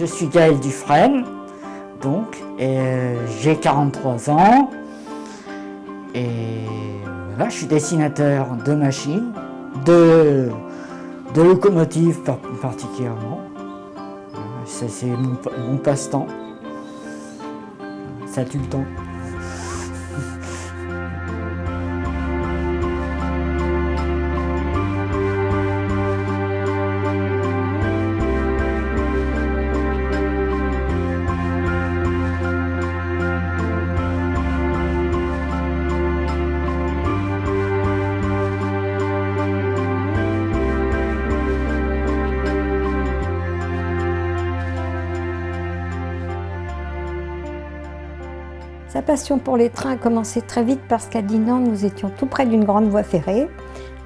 Je suis Gaël Dufresne, donc, et j'ai 43 ans. Et voilà, je suis dessinateur de machines, de locomotives particulièrement. C'est mon passe-temps. Ça tue le temps. Sa passion pour les trains a commencé très vite parce qu'à Dinan, nous étions tout près d'une grande voie ferrée.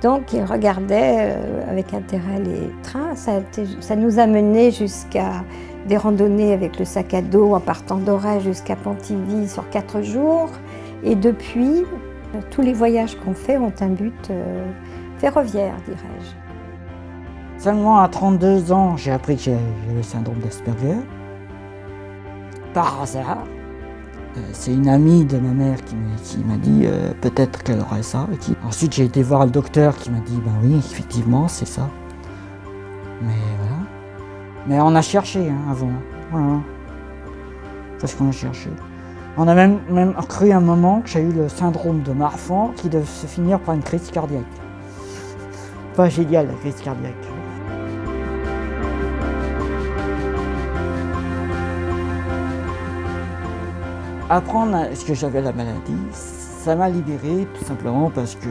Donc il regardait avec intérêt les trains. Ça nous a menés jusqu'à des randonnées avec le sac à dos en partant d'Auray jusqu'à Pontivy sur 4 jours. Et depuis, tous les voyages qu'on fait ont un but ferroviaire, dirais-je. Seulement à 32 ans, j'ai appris que j'ai le syndrome d'Asperger. Par hasard. C'est une amie de ma mère qui m'a dit peut-être qu'elle aurait ça. Ensuite, j'ai été voir le docteur qui m'a dit ben oui, effectivement, c'est ça. Mais voilà. Mais on a cherché avant. Voilà. Parce qu'on a cherché. On a même cru un moment que j'ai eu le syndrome de Marfan qui devait se finir par une crise cardiaque. Pas génial, la crise cardiaque. Apprendre ce que j'avais la maladie, ça m'a libéré tout simplement parce que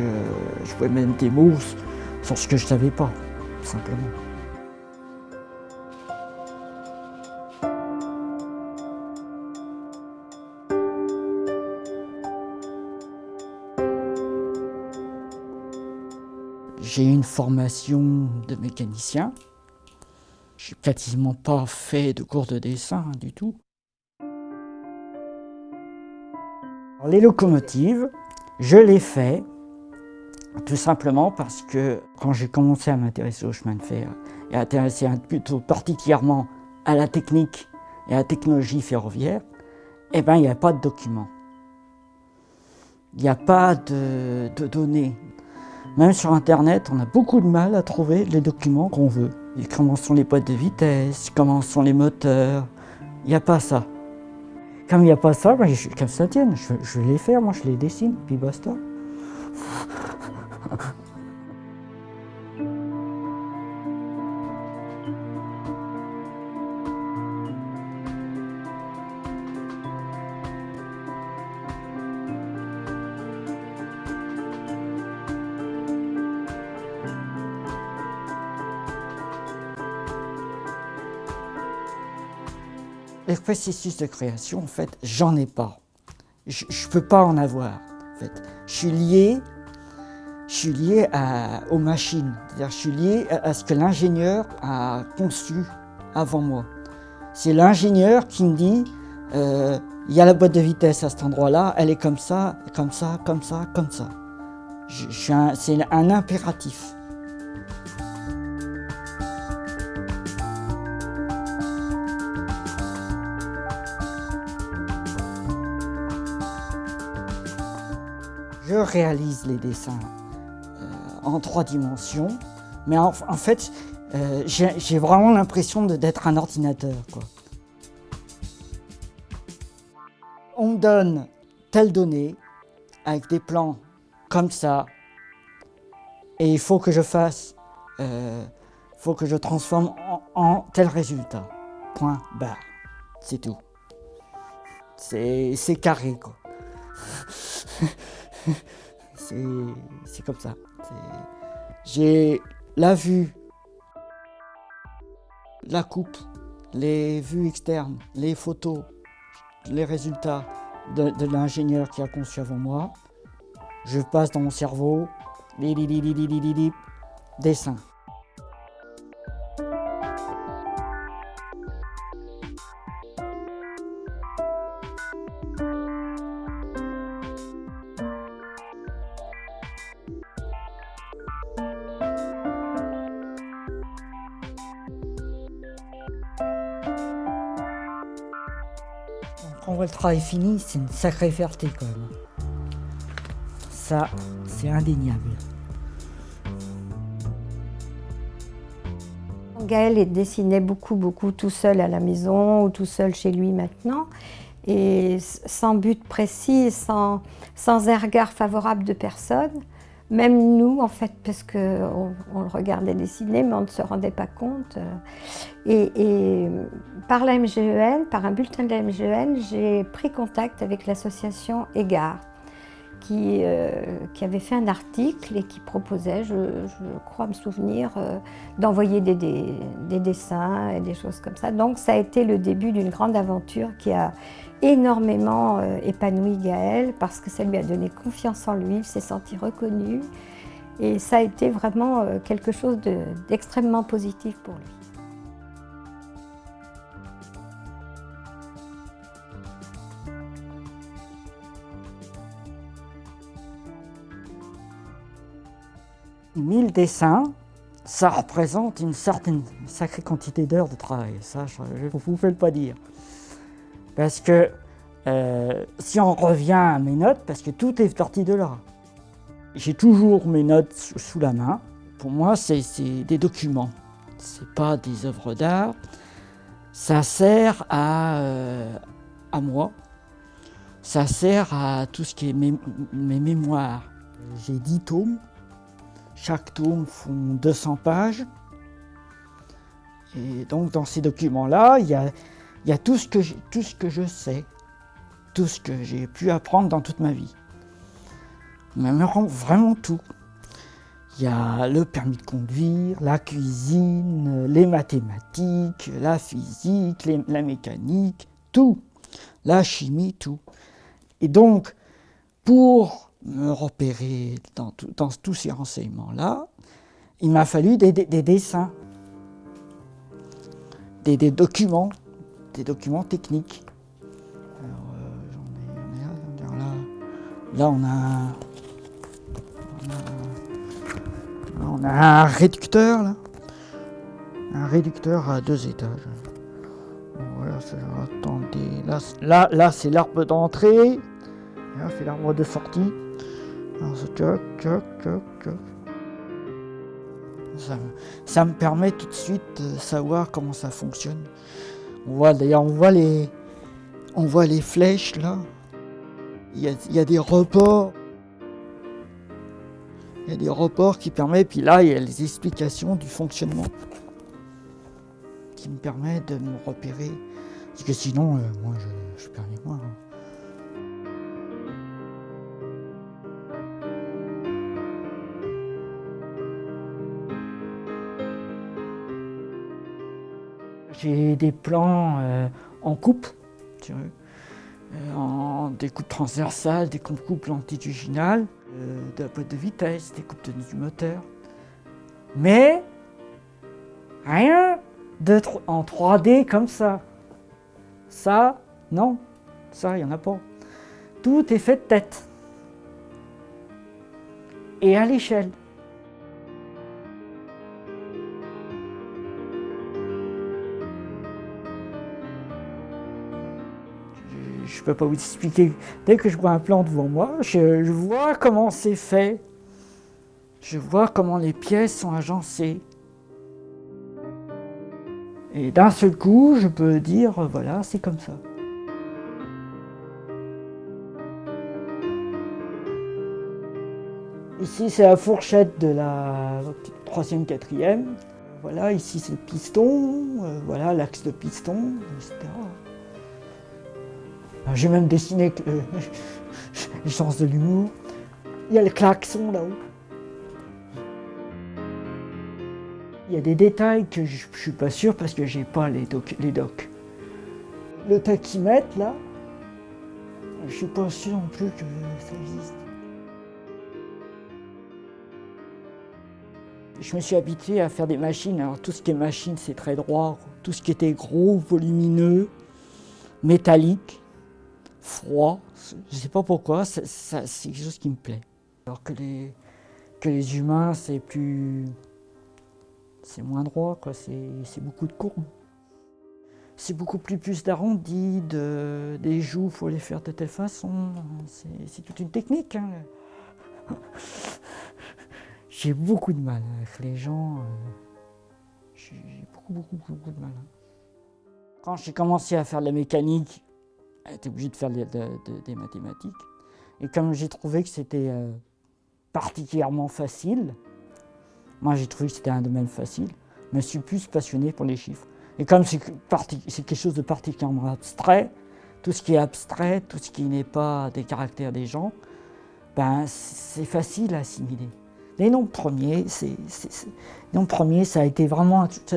je pouvais mettre des mots sur ce que je ne savais pas, tout simplement. J'ai eu une formation de mécanicien. Je n'ai quasiment pas fait de cours de dessin du tout. Les locomotives, je les fais tout simplement parce que quand j'ai commencé à m'intéresser au chemin de fer et à m'intéresser plutôt particulièrement à la technique et à la technologie ferroviaire, eh ben, il n'y a pas de documents. Il n'y a pas de données. Même sur Internet, on a beaucoup de mal à trouver les documents qu'on veut. Et comment sont les boîtes de vitesse, comment sont les moteurs, il n'y a pas ça. Comme il n'y a pas ça, ben, comme ça tienne, je vais les faire, moi je les dessine, puis basta. Le processus de création, en fait, j'en ai pas. Je ne peux pas en avoir. En fait. Je suis lié aux machines. C'est-à-dire, je suis lié à ce que l'ingénieur a conçu avant moi. C'est l'ingénieur qui me dit il y a la boîte de vitesse à cet endroit-là, elle est comme ça, comme ça, comme ça, comme ça. C'est un impératif. Je réalise les dessins en 3 dimensions, mais en fait, j'ai vraiment l'impression d'être un ordinateur, quoi. On me donne telle donnée, avec des plans comme ça, et il faut que je fasse, faut que je transforme en tel résultat. Point, barre, c'est tout. C'est carré, quoi. C'est comme ça. J'ai la vue, la coupe, les vues externes, les photos, les résultats de l'ingénieur qui a conçu avant moi. Je passe dans mon cerveau, dessin. Quand on voit le travail fini, c'est une sacrée fierté quand même. Ça, c'est indéniable. Gaël dessinait beaucoup tout seul à la maison ou tout seul chez lui maintenant. Et sans but précis, sans regard favorable de personne. Même nous, en fait, parce qu'on le regardait dessiner, mais on ne se rendait pas compte. Et par la MGEN, par un bulletin de la MGEN, j'ai pris contact avec l'association Égard, qui avait fait un article et qui proposait, je crois me souvenir, d'envoyer des dessins et des choses comme ça. Donc ça a été le début d'une grande aventure qui a énormément épanoui Gaël parce que ça lui a donné confiance en lui, il s'est senti reconnu et ça a été vraiment quelque chose d'extrêmement positif pour lui. « 1000 dessins, ça représente une sacrée quantité d'heures de travail. Ça, je ne vous fais pas dire. Parce que si on revient à mes notes, parce que tout est parti de là. J'ai toujours mes notes sous la main. Pour moi, c'est des documents. C'est pas des œuvres d'art. Ça sert à moi. Ça sert à tout ce qui est mes mémoires. J'ai 10 tomes. Chaque tome font 200 pages. Et donc dans ces documents-là, il y a tout ce que je sais, tout ce que j'ai pu apprendre dans toute ma vie. Même vraiment tout. Il y a le permis de conduire, la cuisine, les mathématiques, la physique, la mécanique, tout. La chimie, tout. Et donc, pour me repérer dans tous ces renseignements-là, il m'a fallu des dessins, des documents techniques. Alors, là on a un réducteur, là. Un réducteur à 2 étages. Bon, voilà, attendez, là c'est l'arbre d'entrée, là c'est l'arbre de sortie. Alors, ça me permet tout de suite de savoir comment ça fonctionne. On voit les flèches là. Il y a des reports. Il y a des reports qui permettent, puis là il y a les explications du fonctionnement qui me permettent de me repérer. Parce que sinon, moi je perds les moi. J'ai des plans en coupe, en découpe transversale, des coupes longitudinales, de la boîte de vitesse, des coupes du moteur. Mais rien en 3D comme ça. Ça, non, ça, il n'y en a pas. Tout est fait de tête. Et à l'échelle. Je ne peux pas vous expliquer. Dès que je vois un plan devant moi, je vois comment c'est fait. Je vois comment les pièces sont agencées. Et d'un seul coup, je peux dire, voilà, c'est comme ça. Ici, c'est la fourchette de la 3e, 4e. Voilà, ici, c'est le piston. Voilà, l'axe de piston, etc. J'ai même dessiné les sens de l'humour. Il y a le klaxon là-haut. Il y a des détails que je ne suis pas sûr parce que j'ai pas les docs. Le tachymètre là, je ne suis pas sûr non plus que ça existe. Je me suis habitué à faire des machines. Alors tout ce qui est machine, c'est très droit. Tout ce qui était gros, volumineux, métallique, froid, je ne sais pas pourquoi, c'est quelque chose qui me plaît. Alors que les humains, c'est moins droit, quoi. C'est beaucoup de courbes. c'est beaucoup plus d'arrondis, des joues, il faut les faire de telle façon. C'est toute une technique. Hein. J'ai beaucoup de mal avec les gens. J'ai beaucoup de mal. Quand j'ai commencé à faire de la mécanique, j'étais obligé de faire des mathématiques. Et comme j'ai trouvé que c'était particulièrement facile, moi j'ai trouvé que c'était un domaine facile, je me suis plus passionné pour les chiffres. Et comme c'est quelque chose de particulièrement abstrait, tout ce qui est abstrait, tout ce qui n'est pas des caractères des gens, ben, c'est facile à assimiler. Les nombres premiers, ça a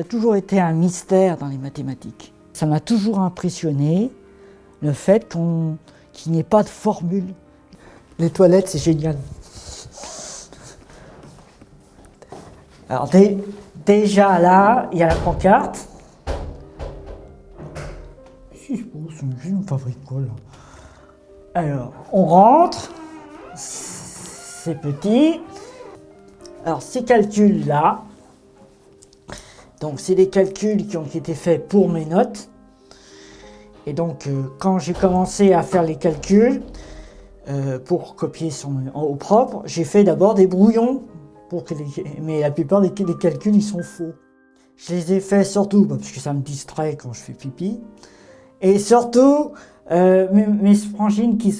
toujours été un mystère dans les mathématiques. Ça m'a toujours impressionné le fait qu'il n'y ait pas de formule. Les toilettes, c'est génial. Alors déjà là, il y a la pancarte. Si, c'est une fabrique quoi là. Alors, on rentre. C'est petit. Alors ces calculs-là, donc c'est des calculs qui ont été faits pour mes notes. Et donc quand j'ai commencé à faire les calculs, pour copier au propre, j'ai fait d'abord des brouillons, mais la plupart des calculs ils sont faux. Je les ai faits surtout parce que ça me distrait quand je fais pipi. Et surtout, mes frangines qui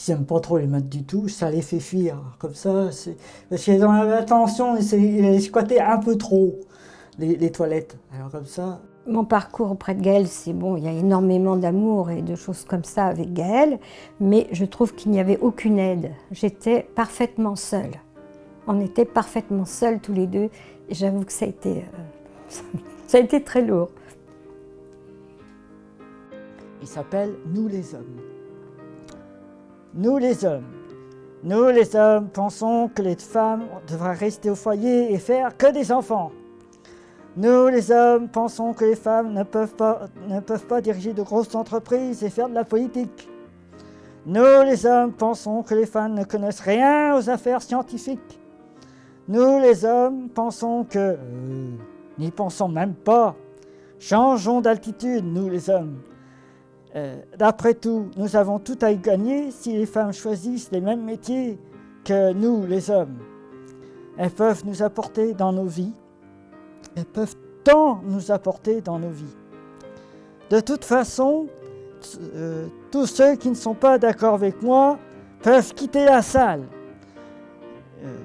n'aiment pas trop les maths du tout, ça les fait fuir. Comme ça, parce qu'elles ont l'attention, elles squattaient un peu trop les toilettes. Alors comme ça. Mon parcours auprès de Gaël, c'est bon, il y a énormément d'amour et de choses comme ça avec Gaël, mais je trouve qu'il n'y avait aucune aide. J'étais parfaitement seule. On était parfaitement seuls tous les deux, et j'avoue que ça a été très lourd. Il s'appelle « Nous les hommes ». Nous les hommes. Nous les hommes pensons que les femmes devraient rester au foyer et faire que des enfants. Nous les hommes pensons que les femmes ne peuvent pas diriger de grosses entreprises et faire de la politique. Nous les hommes pensons que les femmes ne connaissent rien aux affaires scientifiques. Nous les hommes pensons que... n'y pensons même pas. Changeons d'altitude, nous les hommes. D'après tout, nous avons tout à y gagner si les femmes choisissent les mêmes métiers que nous, les hommes. Elles peuvent nous apporter dans nos vies. Elles peuvent tant nous apporter dans nos vies. De toute façon, tous ceux qui ne sont pas d'accord avec moi peuvent quitter la salle.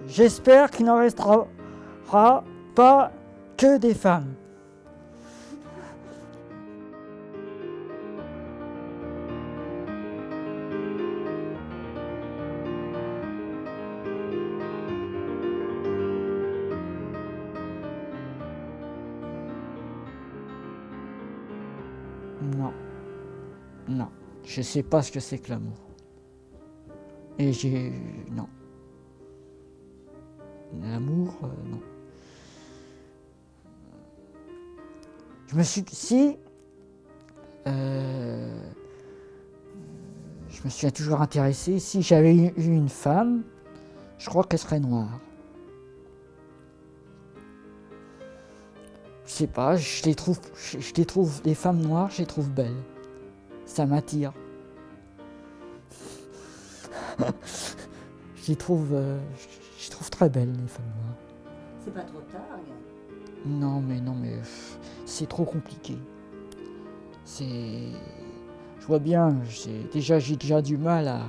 J'espère qu'il n'en restera pas que des femmes. Non, je ne sais pas ce que c'est que l'amour. Et non. L'amour, non. Je me suis toujours intéressé. Si j'avais eu une femme, je crois qu'elle serait noire. Je sais pas, je les trouve, les femmes noires, je les trouve belles. Ça m'attire. je les trouve très belles, les femmes noires. C'est pas trop tard, regarde. Non, mais c'est trop compliqué. Je vois bien, j'ai déjà du mal à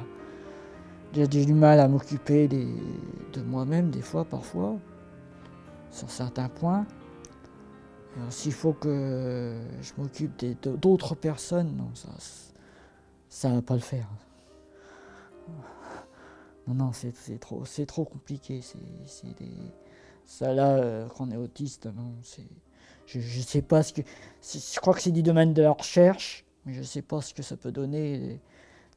m'occuper de moi-même, des fois, parfois, sur certains points. Alors, s'il faut que je m'occupe d'autres personnes, non, ça va pas le faire. Non, c'est trop compliqué. Ça là, quand on est autiste, non, je sais pas ce que. Je crois que c'est du domaine de la recherche, mais je sais pas ce que ça peut donner,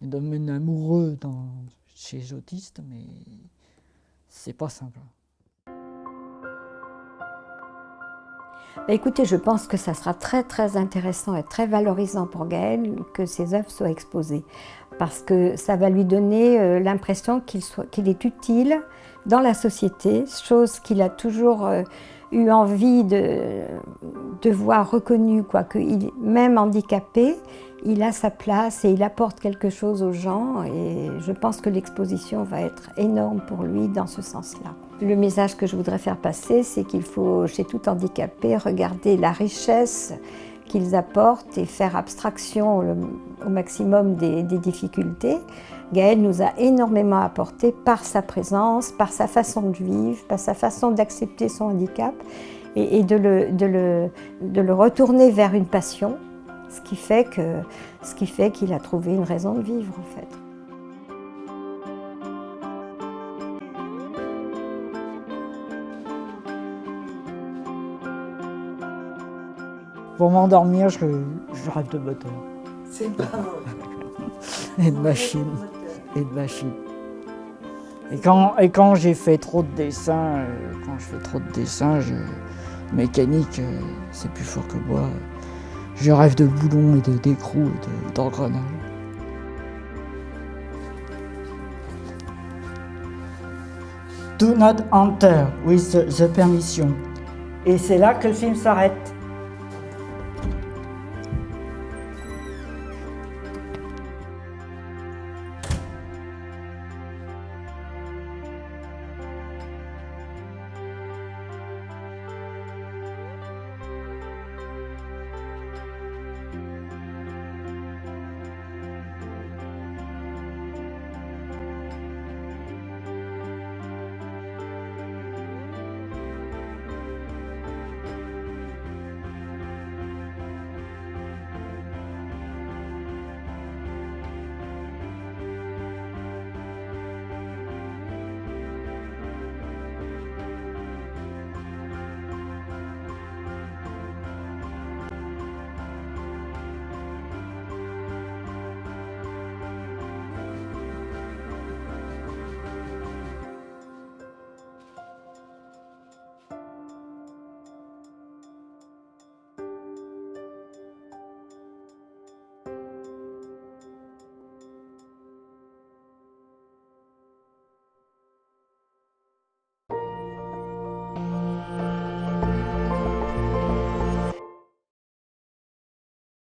les domaines amoureux chez les autistes, mais c'est pas simple. Écoutez, je pense que ça sera très très intéressant et très valorisant pour Gaël que ses œuvres soient exposées, parce que ça va lui donner l'impression qu'il est utile dans la société, chose qu'il a toujours eu envie de voir reconnu que même handicapé, il a sa place et il apporte quelque chose aux gens, et je pense que l'exposition va être énorme pour lui dans ce sens-là. Le message que je voudrais faire passer, c'est qu'il faut, chez tout handicapé, regarder la richesse qu'ils apportent et faire abstraction au maximum des difficultés. Gaël nous a énormément apporté par sa présence, par sa façon de vivre, par sa façon d'accepter son handicap et de le retourner vers une passion, ce qui fait qu'il a trouvé une raison de vivre en fait. Pour m'endormir, je rêve de moteur. C'est pas vrai. Et de machine. Et de machine. Et quand j'ai fait trop de dessins, mécanique, c'est plus fort que moi. Je rêve de boulons et d'écrous et d'engrenages. Do not enter with the permission. Et c'est là que le film s'arrête.